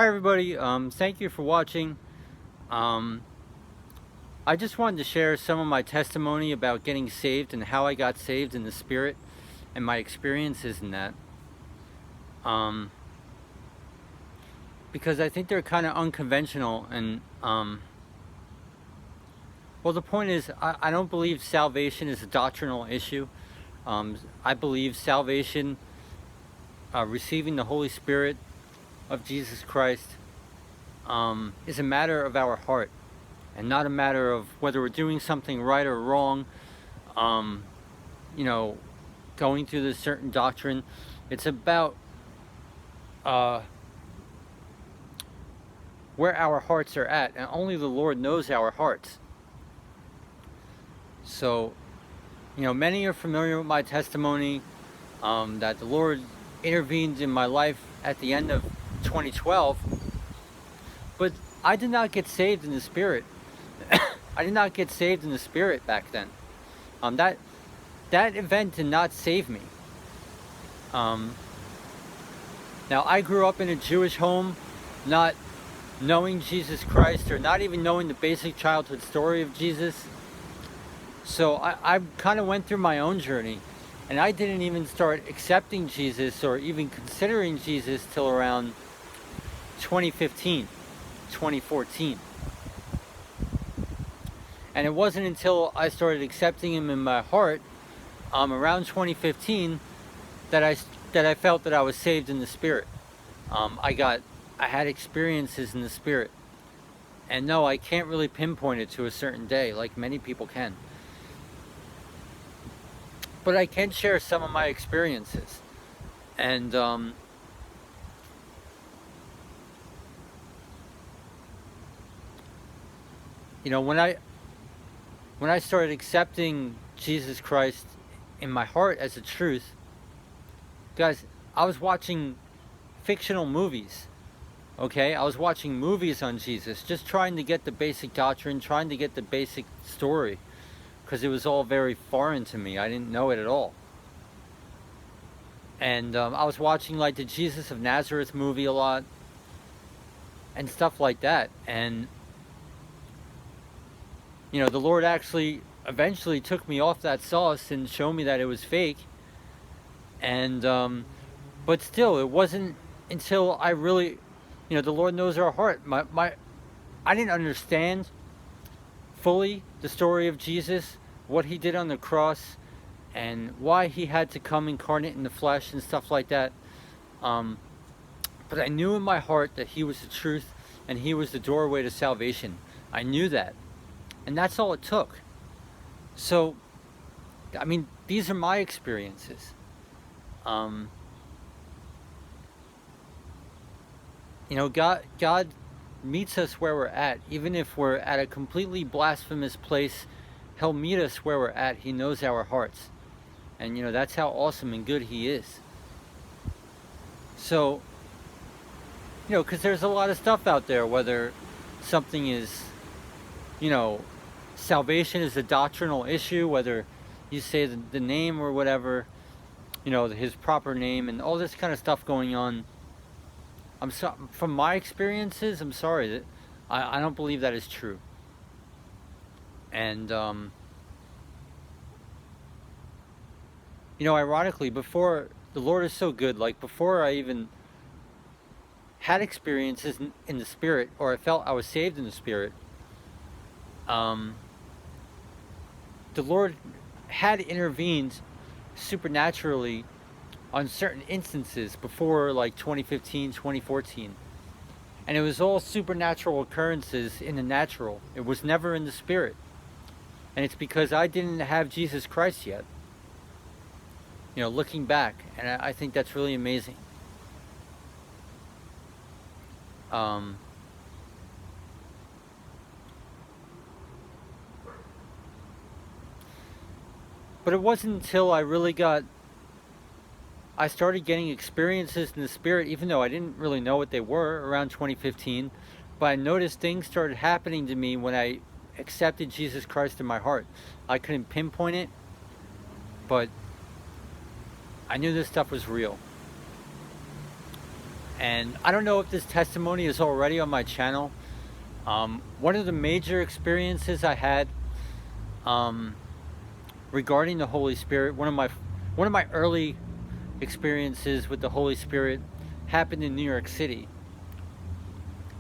Hi everybody, thank you for watching. I just wanted to share some of my testimony about getting saved and how I got saved in the Spirit and my experiences in that. Because I think they're kind of unconventional and, well, the point is, I don't believe salvation is a doctrinal issue. I believe salvation, receiving the Holy Spirit of Jesus Christ, is a matter of our heart and not a matter of whether we're doing something right or wrong, going through this certain doctrine. It's about where our hearts are at, and only the Lord knows our hearts. So, many are familiar with my testimony, that the Lord intervened in my life at the end of 2012, but I did not get saved in the Spirit. I did not get saved in the Spirit back then. That event did not save me. Now, I grew up in a Jewish home, not knowing Jesus Christ, or not even knowing the basic childhood story of Jesus. So I kind of went through my own journey, and I didn't even start accepting Jesus or even considering Jesus till around 2015, 2014. And it wasn't until I started accepting him in my heart, around 2015, that I felt that I was saved in the Spirit. I had experiences in the Spirit. And no, I can't really pinpoint it to a certain day like many people can. But I can share some of my experiences. And when I started accepting Jesus Christ in my heart as a truth, guys, I was watching fictional movies. Okay, I was watching movies on Jesus, just trying to get the basic doctrine, trying to get the basic story, because it was all very foreign to me. I didn't know it at all. And I was watching like the Jesus of Nazareth movie a lot and stuff like that. And the Lord actually eventually took me off that sauce and showed me that it was fake. And but still, it wasn't until I really, the Lord knows our heart. I didn't understand fully the story of Jesus, what he did on the cross, and why he had to come incarnate in the flesh and stuff like that. But I knew in my heart that he was the truth and he was the doorway to salvation. I knew that. And that's all it took. So, I mean, these are my experiences. God meets us where we're at. Even if we're at a completely blasphemous place, he'll meet us where we're at. He knows our hearts. And, that's how awesome and good he is. So, because there's a lot of stuff out there, whether something is, salvation is a doctrinal issue, whether you say the name or whatever, his proper name and all this kind of stuff going on. From my experiences, I'm sorry that I don't believe that is true. And ironically, before, the Lord is so good, like before I even had experiences in the Spirit, or I felt I was saved in the Spirit, the Lord had intervened supernaturally on certain instances before like 2015, 2014. And it was all supernatural occurrences in the natural. It was never in the Spirit. And it's because I didn't have Jesus Christ yet. Looking back, and I think that's really amazing. But it wasn't until I started getting experiences in the Spirit, even though I didn't really know what they were, around 2015. But I noticed things started happening to me when I accepted Jesus Christ in my heart. I couldn't pinpoint it, but I knew this stuff was real. And I don't know if this testimony is already on my channel. One of the major experiences I had regarding the Holy Spirit, one of my early experiences with the Holy Spirit happened in New York City.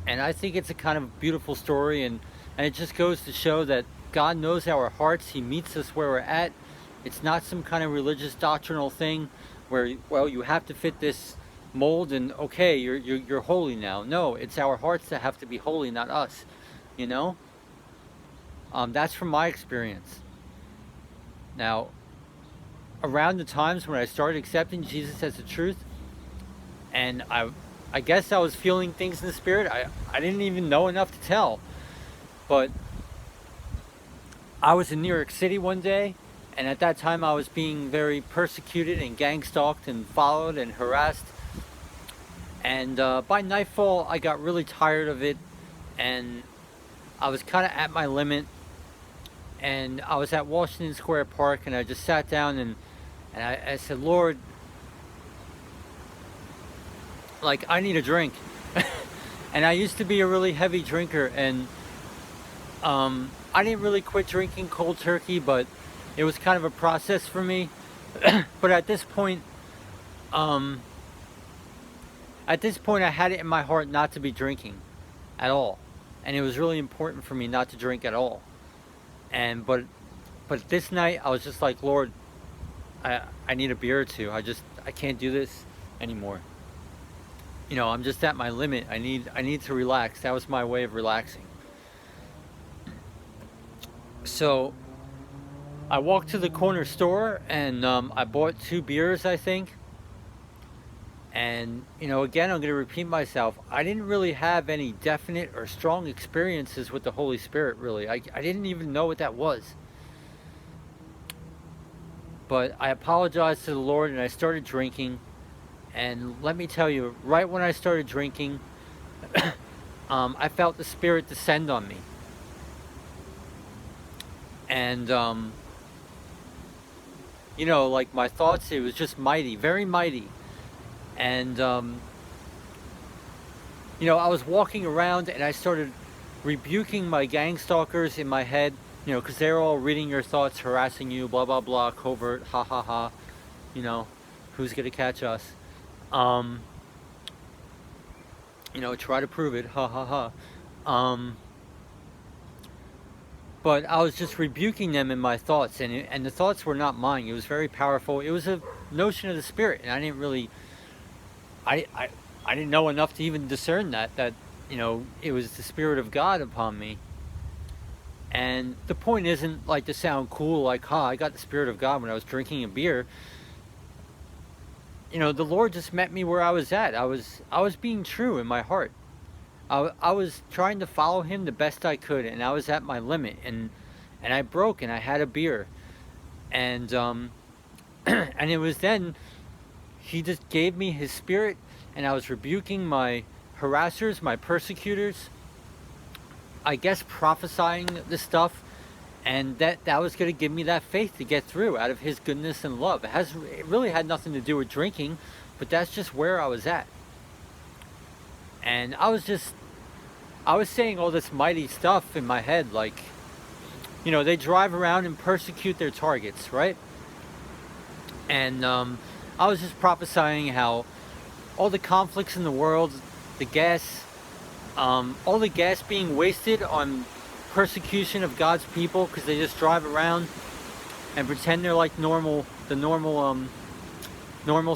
And I think it's a kind of beautiful story, and it just goes to show that God knows our hearts. He meets us where we're at. It's not some kind of religious doctrinal thing where, well, you have to fit this mold and okay, you're holy now. No, it's our hearts that have to be holy, not us. You know? That's from my experience. Now, around the times when I started accepting Jesus as the truth, and I guess I was feeling things in the Spirit. I didn't even know enough to tell. But I was in New York City one day, and at that time I was being very persecuted and gang stalked and followed and harassed. And by nightfall I got really tired of it, and I was kind of at my limit. And I was at Washington Square Park, and I just sat down and I said, Lord, like, I need a drink. And I used to be a really heavy drinker, and I didn't really quit drinking cold turkey, but it was kind of a process for me. But at this point I had it in my heart not to be drinking at all, and it was really important for me not to drink at all. And but this night I was just like, Lord, I need a beer or two. I can't do this anymore. You know, I'm just at my limit. I need to relax. That was my way of relaxing. So I walked to the corner store, and I bought 2 beers, I think. And, you know, again, I'm going to repeat myself. I didn't really have any definite or strong experiences with the Holy Spirit, really. I didn't even know what that was. But I apologized to the Lord, and I started drinking. And let me tell you, right when I started drinking, I felt the Spirit descend on me. And, you know, like my thoughts, it was just mighty, very mighty. And, you know, I was walking around, and I started rebuking my gang stalkers in my head, you know, because they're all reading your thoughts, harassing you, blah, blah, blah, covert, ha, ha, ha, you know, who's going to catch us? You know, try to prove it, ha, ha, ha. But I was just rebuking them in my thoughts, and the thoughts were not mine. It was very powerful. It was a notion of the Spirit, and I didn't really... I didn't know enough to even discern that, you know, it was the Spirit of God upon me. And the point isn't like to sound cool, like, ha, I got the Spirit of God when I was drinking a beer. You know, the Lord just met me where I was at. I was being true in my heart. I was trying to follow Him the best I could, and I was at my limit, and I broke, and I had a beer. And and it was then He just gave me His Spirit, and I was rebuking my harassers, my persecutors, I guess prophesying this stuff, and that was going to give me that faith to get through out of His goodness and love. It really had nothing to do with drinking, but that's just where I was at. And I was saying all this mighty stuff in my head, like, you know, they drive around and persecute their targets, right? And I was just prophesying how all the conflicts in the world, the gas, all the gas being wasted on persecution of God's people, because they just drive around and pretend they're like normal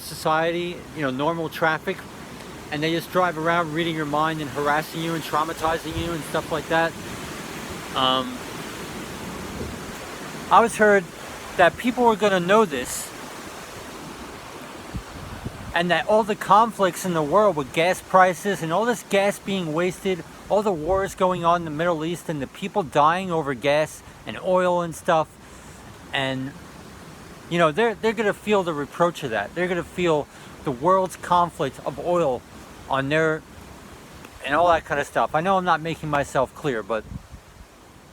society, you know, normal traffic, and they just drive around reading your mind and harassing you and traumatizing you and stuff like that. I was heard that people were going to know this, and that all the conflicts in the world with gas prices and all this gas being wasted, all the wars going on in the Middle East and the people dying over gas and oil and stuff, and, you know, they're going to feel the reproach of that. They're going to feel the world's conflict of oil on their, and all that kind of stuff. I know I'm not making myself clear, but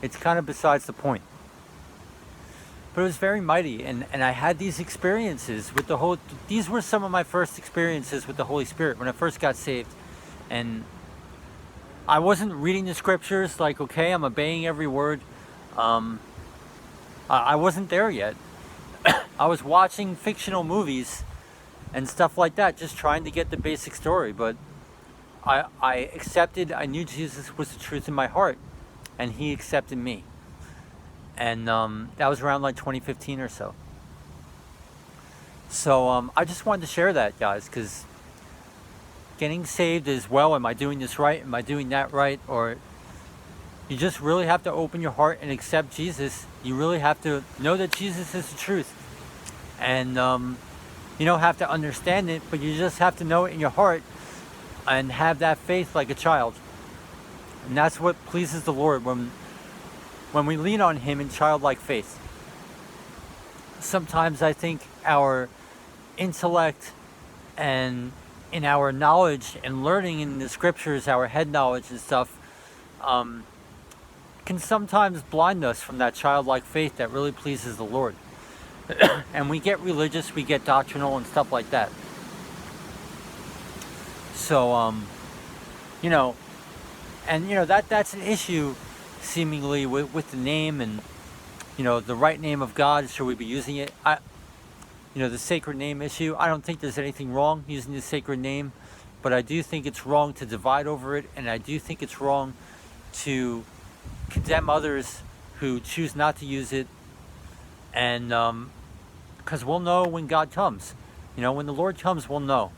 it's kind of besides the point. but it was very mighty. And I had these experiences with these were some of my first experiences with the Holy Spirit when I first got saved. And I wasn't reading the scriptures like, okay, I'm obeying every word. I wasn't there yet. I was watching fictional movies and stuff like that, just trying to get the basic story. But I knew Jesus was the truth in my heart, and he accepted me. And that was around like 2015 or so. So I just wanted to share that, guys, because getting saved is, well, am I doing this right? Am I doing that right? Or you just really have to open your heart and accept Jesus. You really have to know that Jesus is the truth. And you don't have to understand it, but you just have to know it in your heart and have that faith like a child. And that's what pleases the Lord when we lean on him in childlike faith. Sometimes I think our intellect and in our knowledge and learning in the scriptures, our head knowledge and stuff, can sometimes blind us from that childlike faith that really pleases the Lord. And we get religious, we get doctrinal and stuff like that. So, that's an issue seemingly with the name and, the right name of God. Should we be using it? The sacred name issue. I don't think there's anything wrong using the sacred name, but I do think it's wrong to divide over it, and I do think it's wrong to condemn others who choose not to use it. And because we'll know when God comes. When the Lord comes, we'll know.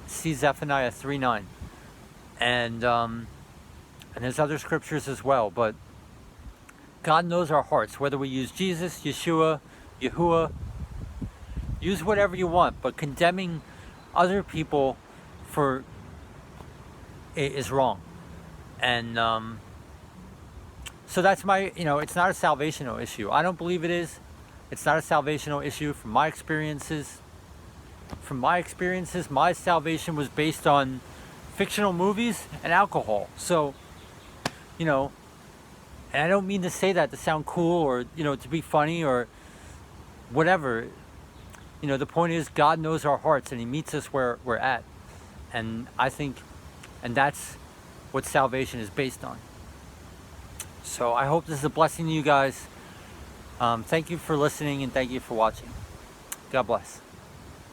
See Zephaniah 3:9. And there's other scriptures as well, but God knows our hearts, whether we use Jesus, Yeshua, Yahuwah, use whatever you want, but condemning other people for it is wrong. And so that's my, it's not a salvational issue. I don't believe it is. It's not a salvational issue from my experiences. From my experiences, my salvation was based on fictional movies and alcohol. So, and I don't mean to say that to sound cool or, to be funny or whatever. The point is God knows our hearts and he meets us where we're at. And I think, and that's what salvation is based on. So I hope this is a blessing to you guys. Thank you for listening and thank you for watching. God bless.